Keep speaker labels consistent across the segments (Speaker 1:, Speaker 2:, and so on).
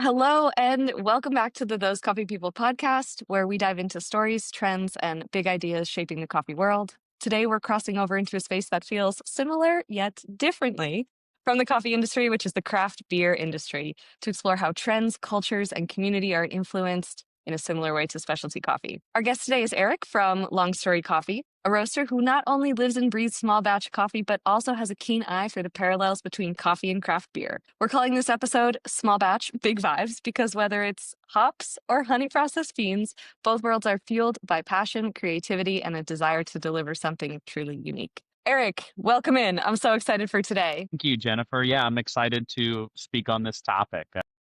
Speaker 1: Hello, and welcome back to the Those Coffee People podcast, where we dive into stories, trends, and big ideas shaping the coffee world. Today, we're crossing over into a space that feels similar yet differently from the coffee industry, which is the craft beer industry, to explore how trends, cultures, and community are influenced in a similar way to specialty coffee. Our guest today is Eric from Long Story Coffee, a roaster who not only lives and breathes small batch coffee, but also has a keen eye for the parallels between coffee and craft beer. We're calling this episode Small Batch, Big Vibes, because whether it's hops or honey processed beans, both worlds are fueled by passion, creativity, and a desire to deliver something truly unique. Eric, welcome in. I'm so excited for today.
Speaker 2: Thank you, Jennifer. Yeah, I'm excited to speak on this topic.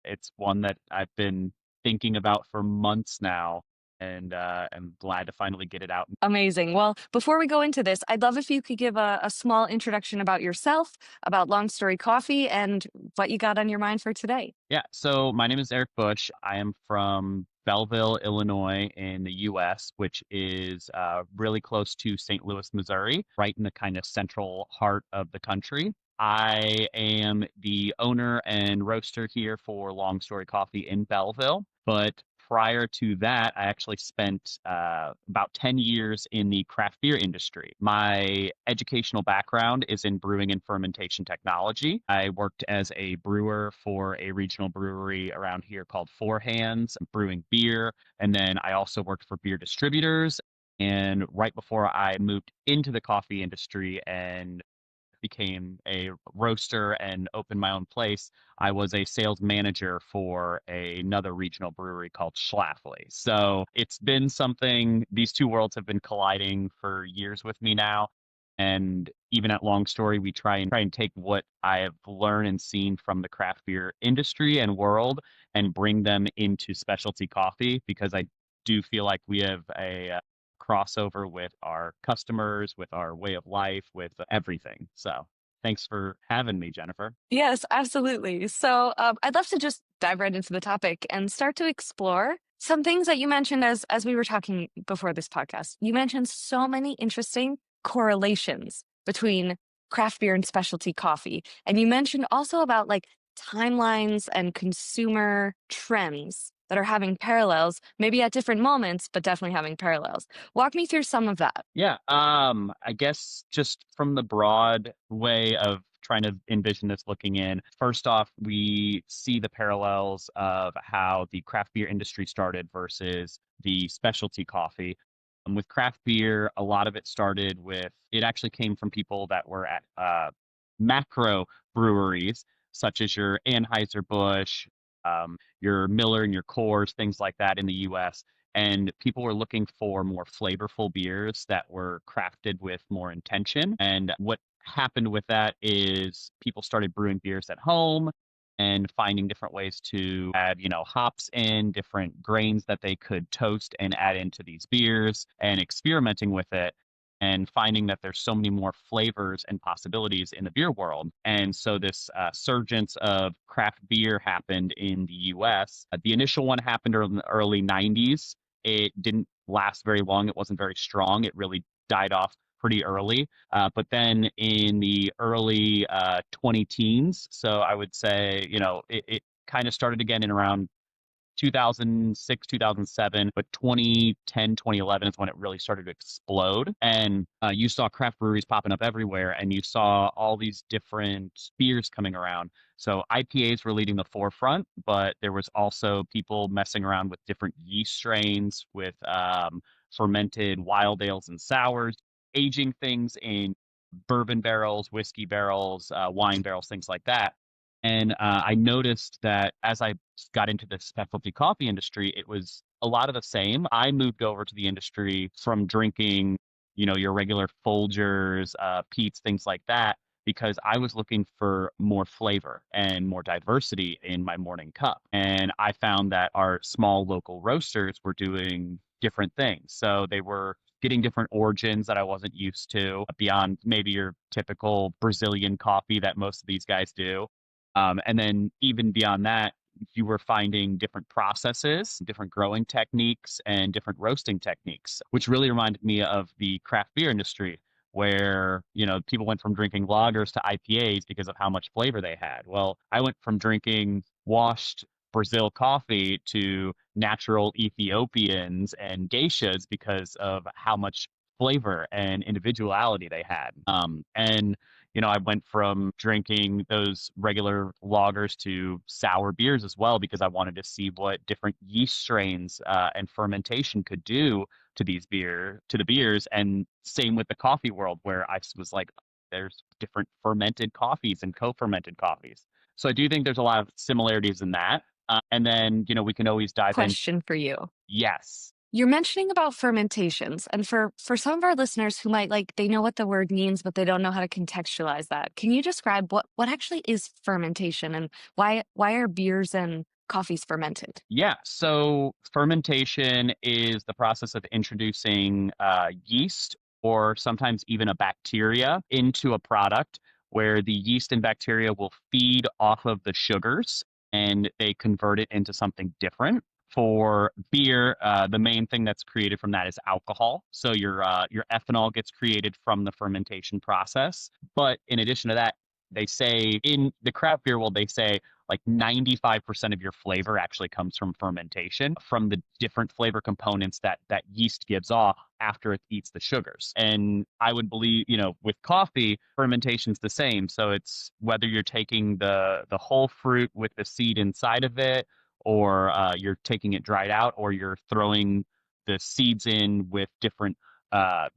Speaker 2: It's one that I've been thinking about for months now, and I'm glad to finally get it out.
Speaker 1: Amazing. Well, before we go into this, I'd love if you could give a small introduction about yourself, about Long Story Coffee, and what you got on your mind for today.
Speaker 2: Yeah, so my name is Eric Busch. I am from Belleville, Illinois, in the US, which is really close to St. Louis, Missouri, right in the kind of central heart of the country. I am the owner and roaster here for Long Story Coffee in Belleville. But prior to that, I actually spent about 10 years in the craft beer industry. My educational background is in brewing and fermentation technology. I worked as a brewer for a regional brewery around here called Four Hands, brewing beer. And then I also worked for beer distributors. And right before I moved into the coffee industry and became a roaster and opened my own place, I was a sales manager for another regional brewery called Schlafly. So it's been something, these two worlds have been colliding for years with me now. And even at Long Story, we try and take what I have learned and seen from the craft beer industry and world and bring them into specialty coffee, because I do feel like we have a crossover with our customers, with our way of life, with everything. So thanks for having me, Jennifer.
Speaker 1: Yes, absolutely. So I'd love to just dive right into the topic and start to explore some things that you mentioned as we were talking before this podcast. You mentioned so many interesting correlations between craft beer and specialty coffee. And you mentioned also about like timelines and consumer trends that are having parallels, maybe at different moments, but definitely having parallels. Walk me through some of that.
Speaker 2: Yeah, I guess just from the broad way of trying to envision this looking in, first off, we see the parallels of how the craft beer industry started versus the specialty coffee. With craft beer, a lot of it started with, it actually came from people that were at macro breweries, such as your Anheuser-Busch, your Miller and your Coors, things like that in the US. And people were looking for more flavorful beers that were crafted with more intention. And what happened with that is people started brewing beers at home and finding different ways to add, hops in, different grains that they could toast and add into these beers, and experimenting with it and finding that there's so many more flavors and possibilities in the beer world. And so this surgence of craft beer happened in the US. The initial one happened in the early 90s. It didn't last very long. It wasn't very strong. It really died off pretty early. But then in the early 20 teens, so I would say, it kind of started again in around 2006, 2007, but 2010, 2011 is when it really started to explode. And you saw craft breweries popping up everywhere, and you saw all these different beers coming around. So IPAs were leading the forefront, but there was also people messing around with different yeast strains, with fermented wild ales and sours, aging things in bourbon barrels, whiskey barrels, wine barrels, things like that. And I noticed that as I got into the specialty coffee industry, it was a lot of the same. I moved over to the industry from drinking, your regular Folgers, Pete's, things like that, because I was looking for more flavor and more diversity in my morning cup. And I found that our small local roasters were doing different things. So they were getting different origins that I wasn't used to, beyond maybe your typical Brazilian coffee that most of these guys do. And then even beyond that, you were finding different processes, different growing techniques, and different roasting techniques, which really reminded me of the craft beer industry, where, people went from drinking lagers to IPAs because of how much flavor they had. Well, I went from drinking washed Brazil coffee to natural Ethiopians and geishas because of how much flavor and individuality they had. And I went from drinking those regular lagers to sour beers as well because I wanted to see what different yeast strains and fermentation could do to the beers. And same with the coffee world, where I was like, there's different fermented coffees and co-fermented coffees. So I do think there's a lot of similarities in that. And then, we can always dive in.
Speaker 1: Question for you.
Speaker 2: Yes.
Speaker 1: You're mentioning about fermentations, and for some of our listeners who might they know what the word means, but they don't know how to contextualize that. Can you describe what actually is fermentation and why are beers and coffees fermented?
Speaker 2: Yeah. So fermentation is the process of introducing yeast or sometimes even a bacteria into a product where the yeast and bacteria will feed off of the sugars and they convert it into something different. For beer, the main thing that's created from that is alcohol. So your ethanol gets created from the fermentation process. But in addition to that, they say in the craft beer world, they say like 95% of your flavor actually comes from fermentation, from the different flavor components that yeast gives off after it eats the sugars. And I would believe, with coffee, fermentation's the same. So it's whether you're taking the whole fruit with the seed inside of it, or you're taking it dried out, or you're throwing the seeds in with different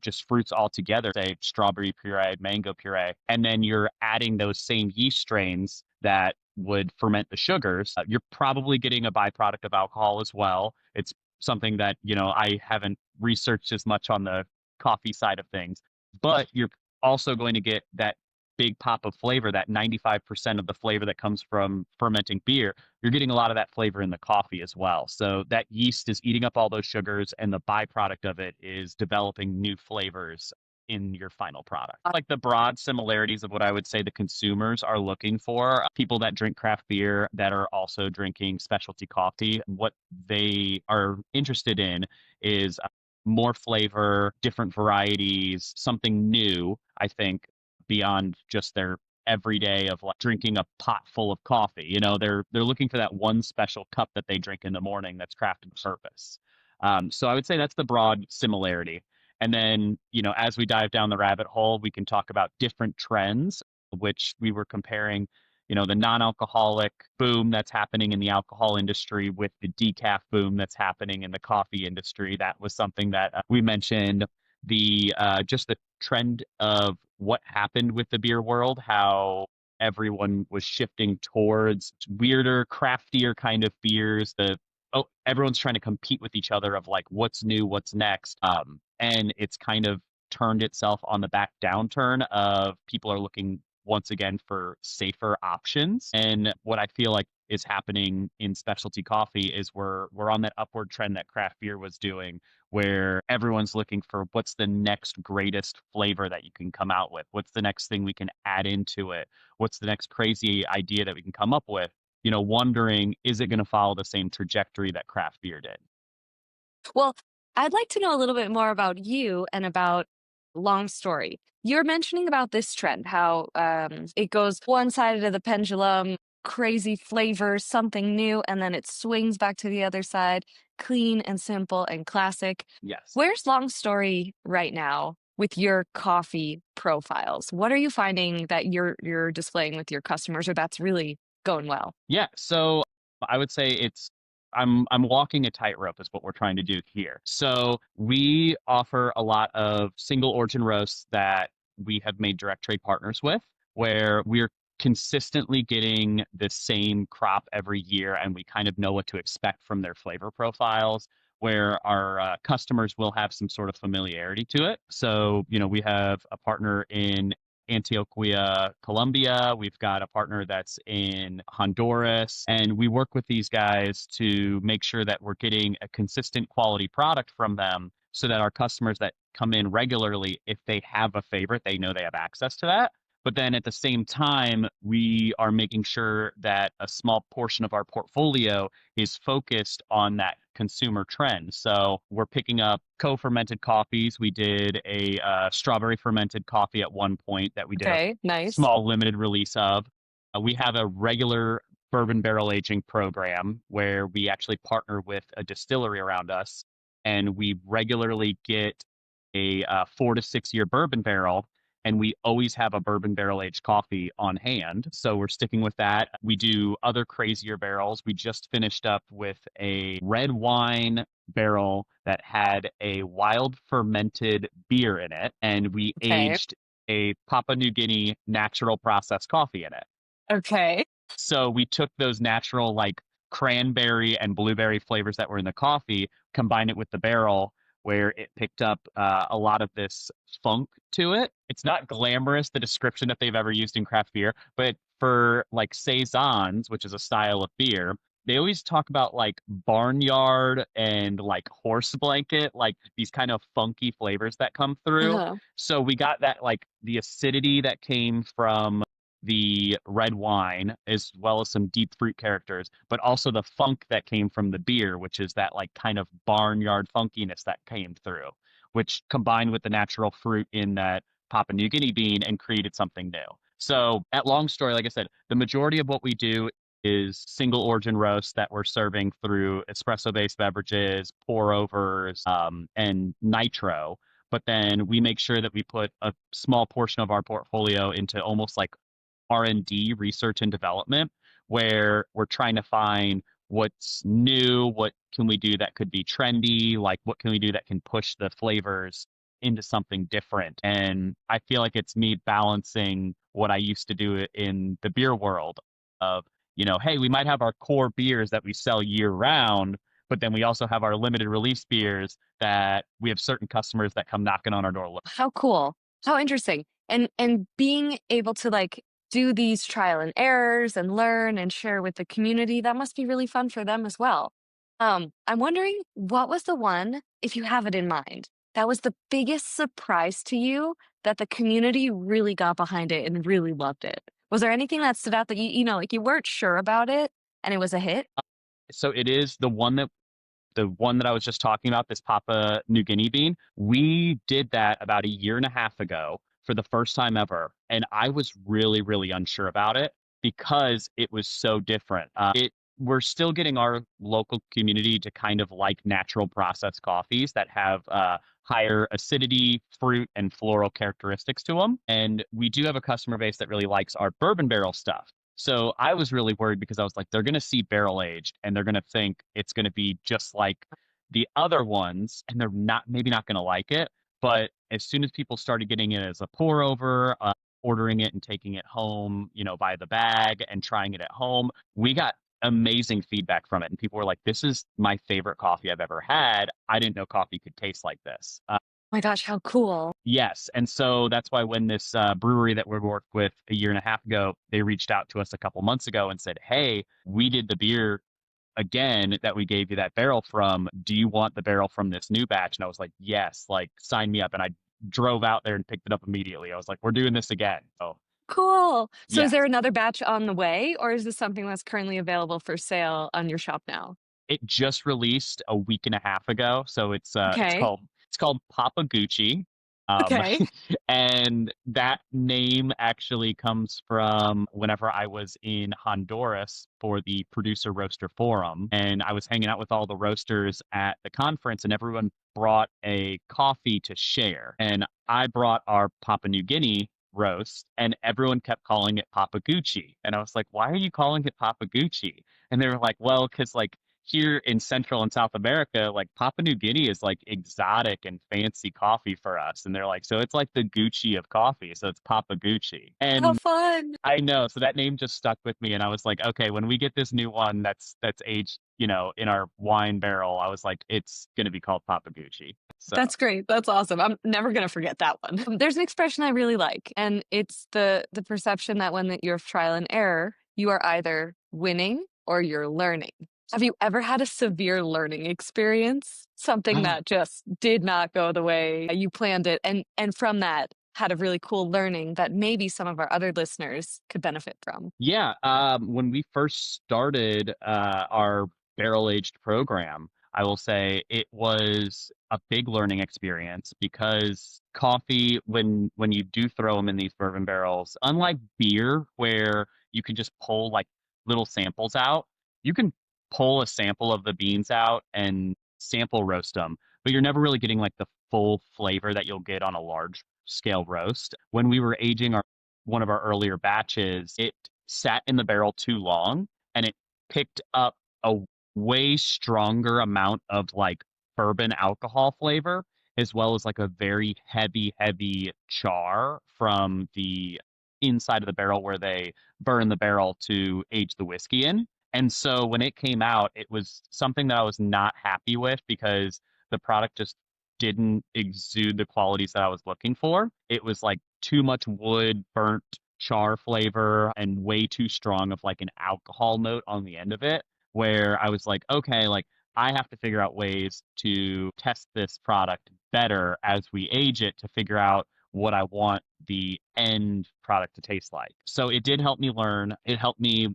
Speaker 2: just fruits all together, say strawberry puree, mango puree, and then you're adding those same yeast strains that would ferment the sugars. You're probably getting a byproduct of alcohol as well. It's something that, I haven't researched as much on the coffee side of things, but you're also going to get that big pop of flavor, that 95% of the flavor that comes from fermenting beer. You're getting a lot of that flavor in the coffee as well. So that yeast is eating up all those sugars, and the byproduct of it is developing new flavors in your final product. Like the broad similarities of what I would say the consumers are looking for, people that drink craft beer that are also drinking specialty coffee, what they are interested in is more flavor, different varieties, something new, I think, beyond just their everyday of like drinking a pot full of coffee. They're looking for that one special cup that they drink in the morning that's crafted with purpose. So I would say that's the broad similarity. And then, as we dive down the rabbit hole, we can talk about different trends, which we were comparing, the non-alcoholic boom that's happening in the alcohol industry with the decaf boom that's happening in the coffee industry. That was something that we mentioned. The just the trend of what happened with the beer world, how everyone was shifting towards weirder, craftier kind of beers. Everyone's trying to compete with each other of like what's new, what's next. And it's kind of turned itself on the back downturn of people are looking once again for safer options. And what I feel like is happening in specialty coffee is we're on that upward trend that craft beer was doing, where everyone's looking for what's the next greatest flavor that you can come out with, what's the next thing we can add into it, what's the next crazy idea that we can come up with, wondering, is it going to follow the same trajectory that craft beer did?
Speaker 1: Well, I'd like to know a little bit more about you and about Long Story. You're mentioning about this trend, how it goes one side of the pendulum, crazy flavors, something new, and then it swings back to the other side, clean and simple and classic.
Speaker 2: Yes.
Speaker 1: Where's Long Story right now with your coffee profiles? What are you finding that you're displaying with your customers, or that's really going well?
Speaker 2: Yeah, so I would say I'm walking a tightrope is what we're trying to do here. So we offer a lot of single origin roasts that we have made direct trade partners with, where we're consistently getting the same crop every year, and we kind of know what to expect from their flavor profiles, where our customers will have some sort of familiarity to it. So, we have a partner in Antioquia, Colombia. We've got a partner that's in Honduras, and we work with these guys to make sure that we're getting a consistent quality product from them so that our customers that come in regularly, if they have a favorite, they know they have access to that. But then at the same time, we are making sure that a small portion of our portfolio is focused on that consumer trend. So we're picking up co-fermented coffees. We did a strawberry fermented coffee at one point that we did a
Speaker 1: Okay, nice.
Speaker 2: small limited release of. We have a regular bourbon barrel aging program where we actually partner with a distillery around us, and we regularly get a 4 to 6 year bourbon barrel, and we always have a bourbon barrel aged coffee on hand. So we're sticking with that. We do other crazier barrels. We just finished up with a red wine barrel that had a wild fermented beer in it, and we
Speaker 1: Okay.
Speaker 2: aged a Papua New Guinea natural processed coffee in it.
Speaker 1: Okay.
Speaker 2: So we took those natural like cranberry and blueberry flavors that were in the coffee, combined it with the barrel where it picked up a lot of this funk to it. It's not glamorous, the description that they've ever used in craft beer, but for like saisons, which is a style of beer, they always talk about like barnyard and like horse blanket, like these kind of funky flavors that come through.
Speaker 1: Uh-huh.
Speaker 2: So we got that like the acidity that came from the red wine as well as some deep fruit characters, but also the funk that came from the beer, which is that like kind of barnyard funkiness that came through, which combined with the natural fruit in that Papua New Guinea bean and created something new. So, at long story, like I said, the majority of what we do is single origin roasts that we're serving through espresso based beverages, pour overs, and nitro. But then we make sure that we put a small portion of our portfolio into almost like R&D, research and development, where we're trying to find what's new, what can we do that could be trendy, like what can we do that can push the flavors into something different. And I feel like it's me balancing what I used to do in the beer world of, hey, we might have our core beers that we sell year round, but then we also have our limited release beers that we have certain customers that come knocking on our door.
Speaker 1: How cool. How interesting. And being able to like do these trial and errors and learn and share with the community, that must be really fun for them as well. I'm wondering what was the one, if you have it in mind, that was the biggest surprise to you that the community really got behind it and really loved it? Was there anything that stood out that like you weren't sure about it and it was a hit?
Speaker 2: So it is the one that I was just talking about, this Papua New Guinea bean. We did that about a year and a half ago for the first time ever. And I was really, really unsure about it because it was so different. We're still getting our local community to kind of like natural processed coffees that have higher acidity, fruit, and floral characteristics to them. And we do have a customer base that really likes our bourbon barrel stuff. So I was really worried because I was like, they're going to see barrel aged and they're going to think it's going to be just like the other ones, and they're maybe not going to like it. But as soon as people started getting it as a pour over, ordering it and taking it home, by the bag and trying it at home, we got amazing feedback from it. And people were like, this is my favorite coffee I've ever had. I didn't know coffee could taste like this.
Speaker 1: My gosh, how cool.
Speaker 2: Yes. And so that's why when this brewery that we worked with a year and a half ago, they reached out to us a couple months ago and said, hey, we did the beer again that we gave you that barrel from. Do you want the barrel from this new batch? And I was like, yes, like sign me up. And I drove out there and picked it up immediately. I was like, we're doing this again. Oh,
Speaker 1: Cool. So is
Speaker 2: yes.
Speaker 1: there another batch on the way, or is this something that's currently available for sale on your shop now?
Speaker 2: It just released a week and a half ago, so it's
Speaker 1: Okay.
Speaker 2: called Papa Gucci, um,
Speaker 1: Okay.
Speaker 2: and that name actually comes from whenever I was in Honduras for the Producer Roaster Forum, and I was hanging out with all the roasters at the conference, and everyone brought a coffee to share, and I brought our Papua New Guinea roast, and everyone kept calling it Papa Gucci, and I was like, "Why are you calling it Papa Gucci?" And they were like, "Well, because like." Here in Central and South America, like Papua New Guinea is like exotic and fancy coffee for us. And they're like, so it's like the Gucci of coffee. So it's Papa Gucci.
Speaker 1: How
Speaker 2: And
Speaker 1: fun.
Speaker 2: I know, so that name just stuck with me. And I was like, okay, when we get this new one that's aged, in our wine barrel, I was like, it's gonna be called Papa Gucci. So
Speaker 1: That's great. That's awesome. I'm never gonna forget that one. There's an expression I really like, and it's the perception that when you're trial and error, you are either winning or you're learning. Have you ever had a severe learning experience? Something that just did not go the way you planned it, and from that had a really cool learning that maybe some of our other listeners could benefit from.
Speaker 2: yeah, when we first started our barrel aged program, I will say it was a big learning experience because coffee, when you do throw them in these bourbon barrels, unlike beer, where you can just pull like little samples out. You can pull a sample of the beans out and sample roast them, but you're never really getting like the full flavor that you'll get on a large scale roast. When we were aging our one of our earlier batches, it sat in the barrel too long and it picked up a way stronger amount of like bourbon alcohol flavor, as well as like a very heavy, heavy char from the inside of the barrel where they burn the barrel to age the whiskey in. And so when it came out, it was something that I was not happy with because the product just didn't exude the qualities that I was looking for. It was like too much wood, burnt char flavor, and way too strong of like an alcohol note on the end of it, where I was like, okay, like I have to figure out ways to test this product better as we age it to figure out what I want the end product to taste like. So it did help me learn. It helped me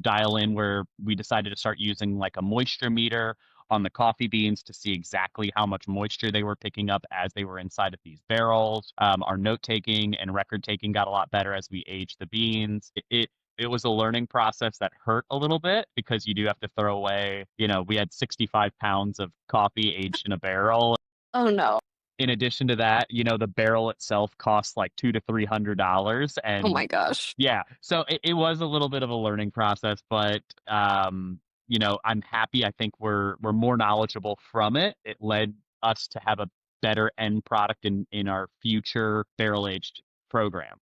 Speaker 2: dial in where we decided to start using like a moisture meter on the coffee beans to see exactly how much moisture they were picking up as they were inside of these barrels. Our note taking and record taking got a lot better as we aged the beans. It was a learning process that hurt a little bit because you do have to throw away, we had 65 pounds of coffee aged in a barrel.
Speaker 1: Oh no.
Speaker 2: In addition to that, the barrel itself costs like $200 to $300.
Speaker 1: Oh
Speaker 2: And
Speaker 1: my gosh.
Speaker 2: yeah, so it was a little bit of a learning process, but I'm happy. I think we're more knowledgeable from it. It led us to have a better end product in our future barrel aged program.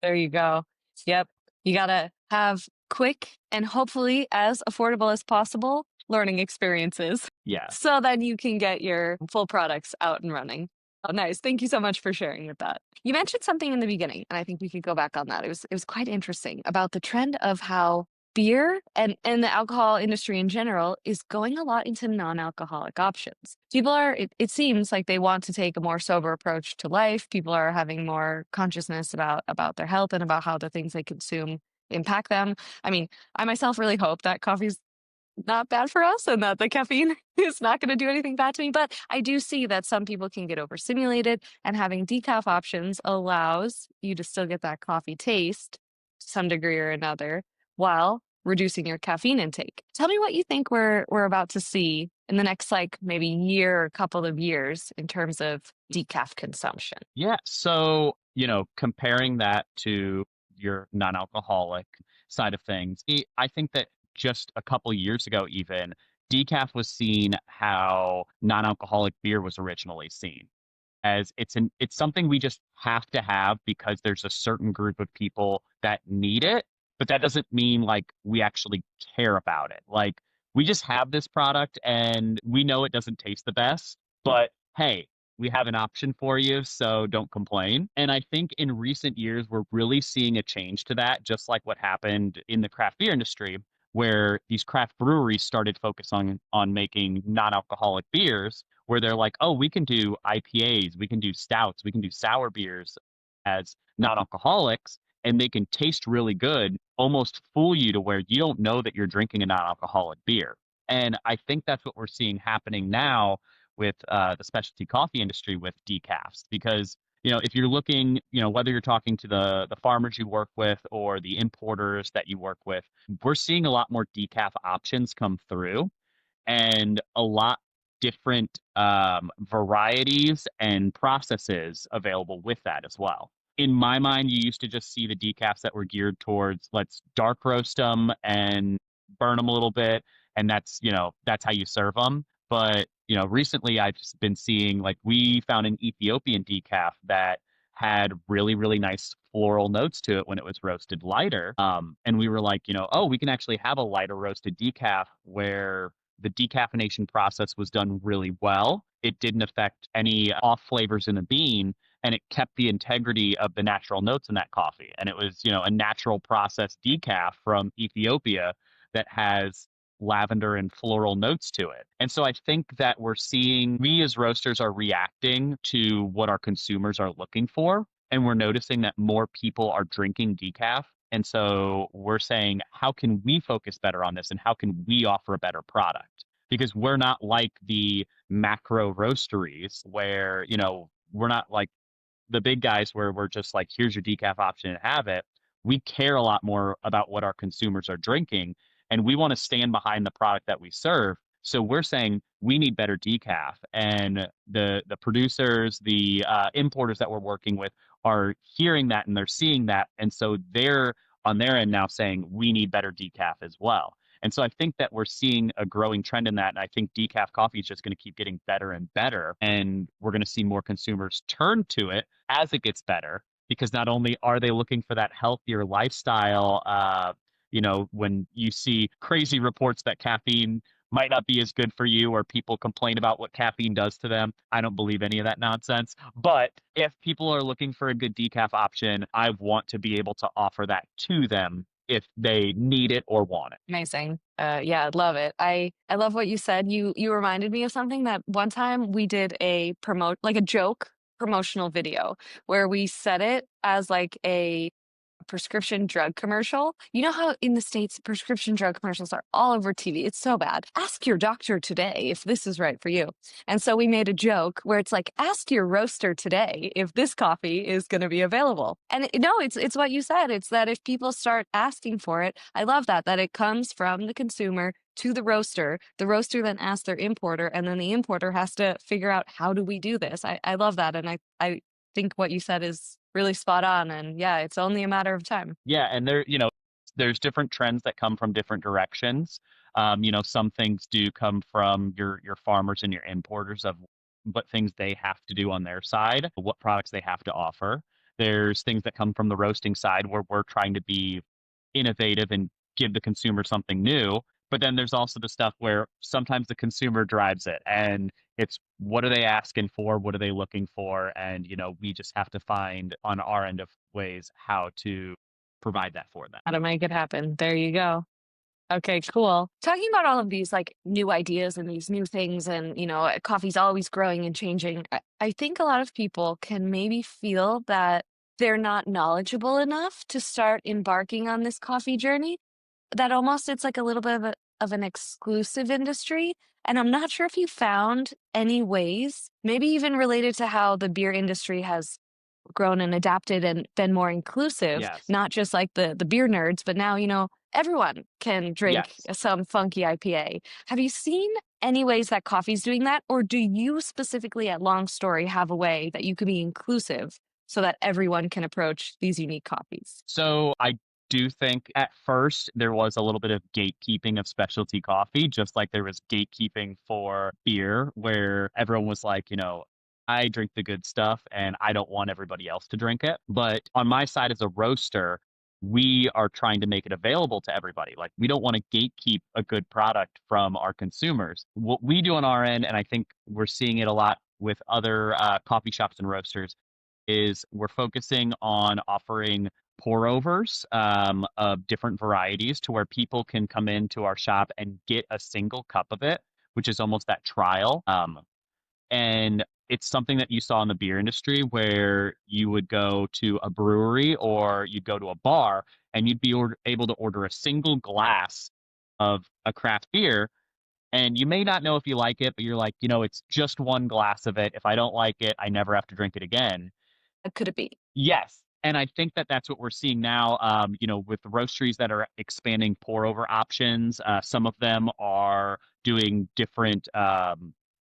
Speaker 1: There you go. Yep. You got to have quick and hopefully as affordable as possible learning experiences
Speaker 2: Yeah.
Speaker 1: so then you can get your full products out and running. Oh, nice. Thank you so much for sharing with that. You mentioned something in the beginning, and I think we could go back on that. It was quite interesting about the trend of how beer and the alcohol industry in general is going a lot into non-alcoholic options. People are, it seems like they want to take a more sober approach to life. People are having more consciousness about their health and about how the things they consume impact them. I mean, I myself really hope that coffee's not bad for us and that the caffeine is not going to do anything bad to me. But I do see that some people can get overstimulated, and having decaf options allows you to still get that coffee taste to some degree or another while reducing your caffeine intake. Tell me what you think we're about to see in the next like maybe year or couple of years in terms of decaf consumption.
Speaker 2: Yeah. So, comparing that to your non-alcoholic side of things, I think that just a couple years ago, even decaf was seen how non-alcoholic beer was originally seen as it's something we just have to have because there's a certain group of people that need it, but that doesn't mean like we actually care about it. Like we just have this product and we know it doesn't taste the best, but hey, we have an option for you, so don't complain. And I think in recent years we're really seeing a change to that, just like what happened in the craft beer industry where these craft breweries started focusing on making non-alcoholic beers where they're like, oh, we can do IPAs, we can do stouts, we can do sour beers as non-alcoholics, and they can taste really good, almost fool you to where you don't know that you're drinking a non-alcoholic beer. And I think that's what we're seeing happening now with the specialty coffee industry with decafs, because if you're looking, whether you're talking to the farmers you work with or the importers that you work with, we're seeing a lot more decaf options come through and a lot different varieties and processes available with that as well. In my mind, you used to just see the decafs that were geared towards let's dark roast them and burn them a little bit, and that's how you serve them. But recently I've just been seeing like we found an Ethiopian decaf that had really really nice floral notes to it when it was roasted lighter. And we were like, oh, we can actually have a lighter roasted decaf where the decaffeination process was done really well. It didn't affect any off flavors in the bean, and it kept the integrity of the natural notes in that coffee. And it was, a natural process decaf from Ethiopia that has lavender and floral notes to it. And so I think that we as roasters are reacting to what our consumers are looking for. And we're noticing that more people are drinking decaf. And so we're saying, how can we focus better on this and how can we offer a better product? Because we're not like the macro roasteries where, we're not like the big guys where we're just like, here's your decaf option and have it. we care a lot more about what our consumers are drinking, and we want to stand behind the product that we serve. So we're saying we need better decaf, and the producers, the importers that we're working with are hearing that and they're seeing that, and so they're on their end now saying we need better decaf as well. And so I think that we're seeing a growing trend in that. And I think decaf coffee is just going to keep getting better and better. And we're going to see more consumers turn to it as it gets better, because not only are they looking for that healthier lifestyle, when you see crazy reports that caffeine might not be as good for you, or people complain about what caffeine does to them. I don't believe any of that nonsense. But if people are looking for a good decaf option, I want to be able to offer that to them if they need it or want it.
Speaker 1: Amazing. Yeah, I love it. I love what you said. You reminded me of something that one time we did like a joke promotional video where we set it as like a prescription drug commercial. You know how in the States prescription drug commercials are all over TV? It's so bad. Ask your doctor today if this is right for you. And so we made a joke where it's like, ask your roaster today if this coffee is going to be available. And no, it's what you said. It's that if people start asking for it, I love that it comes from the consumer to the roaster. The roaster then asks their importer, and then the importer has to figure out, how do we do this? I love that. And I think what you said is really spot on. And yeah, it's only a matter of time.
Speaker 2: Yeah, and there's different trends that come from different directions. Some things do come from your farmers and your importers of what things they have to do on their side, what products they have to offer. There's things that come from the roasting side where we're trying to be innovative and give the consumer something new. But then there's also the stuff where sometimes the consumer drives it, and it's what are they asking for? What are they looking for? And, we just have to find on our end of ways how to provide that for them.
Speaker 1: How to make it happen. There you go. Okay, cool. Talking about all of these like new ideas and these new things, and coffee's always growing and changing. I think a lot of people can maybe feel that they're not knowledgeable enough to start embarking on this coffee journey. That almost it's like a little bit of an exclusive industry. And I'm not sure if you found any ways, maybe even related to how the beer industry has grown and adapted and been more inclusive,
Speaker 2: Yes.
Speaker 1: not just like the beer nerds, but now, everyone can drink
Speaker 2: Yes.
Speaker 1: some funky IPA. Have you seen any ways that coffee's doing that? Or do you specifically at Long Story have a way that you could be inclusive so that everyone can approach these unique coffees?
Speaker 2: So I do think at first there was a little bit of gatekeeping of specialty coffee, just like there was gatekeeping for beer, where everyone was like, I drink the good stuff and I don't want everybody else to drink it. But on my side as a roaster, we are trying to make it available to everybody. Like, we don't want to gatekeep a good product from our consumers. What we do on our end, and I think we're seeing it a lot with other coffee shops and roasters, is we're focusing on offering pour overs of different varieties to where people can come into our shop and get a single cup of it, which is almost that trial. And it's something that you saw in the beer industry where you would go to a brewery or you'd go to a bar and you'd be able to order a single glass of a craft beer. And you may not know if you like it, but you're like, it's just one glass of it. If I don't like it, I never have to drink it again.
Speaker 1: Could it be?
Speaker 2: Yes. And I think that that's what we're seeing now, with the roasteries that are expanding pour over options. Some of them are doing different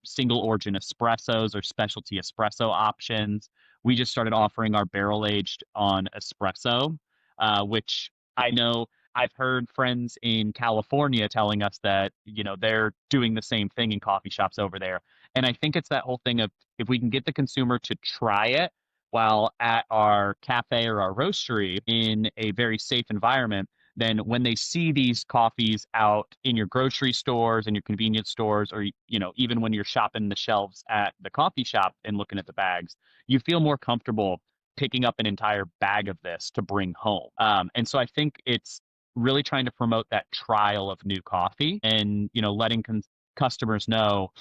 Speaker 2: single origin espressos or specialty espresso options. We just started offering our barrel aged on espresso, which I know I've heard friends in California telling us that, they're doing the same thing in coffee shops over there. And I think it's that whole thing of if we can get the consumer to try it while at our cafe or our roastery in a very safe environment, then when they see these coffees out in your grocery stores and your convenience stores, or even when you're shopping the shelves at the coffee shop and looking at the bags, you feel more comfortable picking up an entire bag of this to bring home. And so I think it's really trying to promote that trial of new coffee and letting customers know,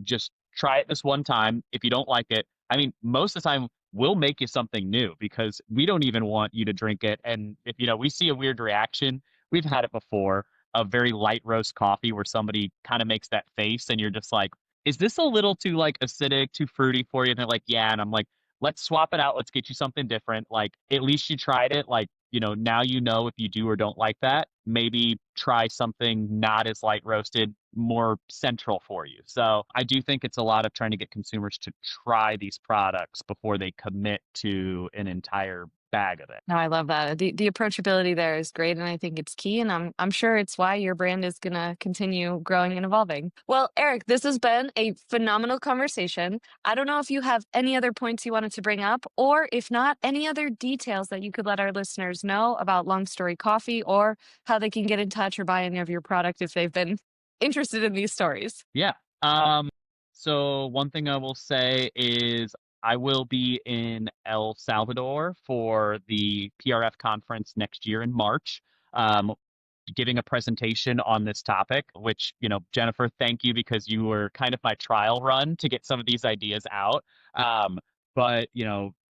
Speaker 2: just try it this one time. If you don't like it, I mean, most of the time we'll make you something new because we don't even want you to drink it. And if we see a weird reaction, we've had it before, a very light roast coffee where somebody kind of makes that face and you're just like, is this a little too like acidic, too fruity for you? And they're like, yeah. And I'm like, let's swap it out. Let's get you something different. Like, at least you tried it. Like, now if you do or don't like that, maybe try something not as light roasted, more central for you. So I do think it's a lot of trying to get consumers to try these products before they commit to an entire bag of it.
Speaker 1: No, I love that. The approachability there is great, and I think it's key. And I'm sure it's why your brand is gonna continue growing and evolving. Well, Eric, this has been a phenomenal conversation. I don't know if you have any other points you wanted to bring up, or if not, any other details that you could let our listeners know about Long Story Coffee, or how they can get in touch or buy any of your product if they've been interested in these stories.
Speaker 2: Yeah. So one thing I will say is I will be in El Salvador for the PRF conference next year in March, um, giving a presentation on this topic, which, Jennifer, thank you because you were kind of my trial run to get some of these ideas out. But,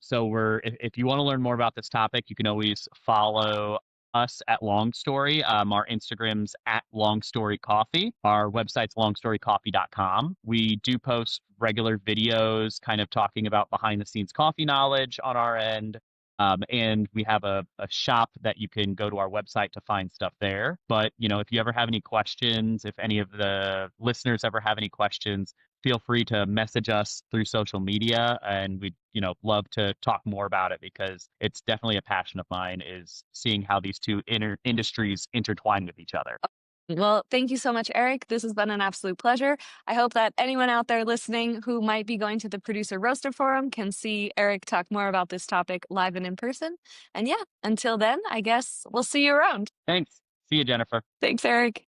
Speaker 2: so if you want to learn more about this topic, you can always follow us at Long Story. Our Instagram's at Long Story Coffee. Our website's longstorycoffee.com. We do post regular videos kind of talking about behind the scenes coffee knowledge on our end. And we have a shop that you can go to our website to find stuff there. But, if you ever have any questions, if any of the listeners ever have any questions, feel free to message us through social media. And we'd, love to talk more about it because it's definitely a passion of mine is seeing how these two industries intertwine with each other.
Speaker 1: Well, thank you so much, Eric. This has been an absolute pleasure. I hope that anyone out there listening who might be going to the Producer Roaster Forum can see Eric talk more about this topic live and in person. And yeah, until then, I guess we'll see you around.
Speaker 2: Thanks. See you, Jennifer.
Speaker 1: Thanks, Eric.